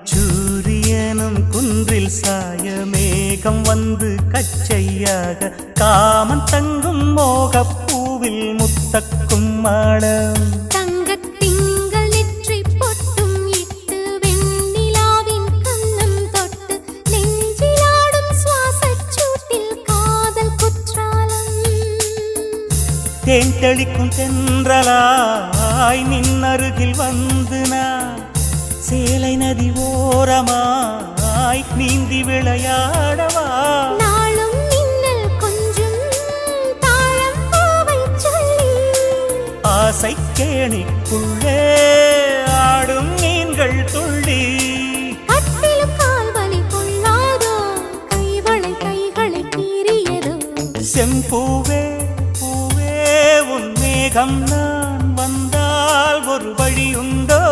அந்திச்சூரியனும் குன்றில் சாய மேகம் வந்து கச்சையாக காமன் தங்கும் மோகப்பூவில் முத்தக்கும் மாடம் தங்கத்திங்கள் நெற்றி பொட்டும் இட்டு வெண்ணிலாவின் கண்ணம் தொட்டு நெஞ்சிலாடும் சுவாசச் சூட்டில் காதல் குற்றாலம் தேன் தெளிக்கும் தென்றலாய் நின்னருகில் வந்து நான் சேலை நதி ஓரமாய் நீந்தி விளையாடவா நாளும் மின்னல் கொஞ்சம் தாழம் பூவை சொல்லி ஆசை கேணிக்குள்ளே ஆடும் மீன்கள் துள்ளி கட்டிலும் கால்வலி கொள்ளாதோ கைகளை கீறியதோ செம்பூவே பூவே உன் மேகம் நான் வந்தால் ஒரு வழி உண்டோ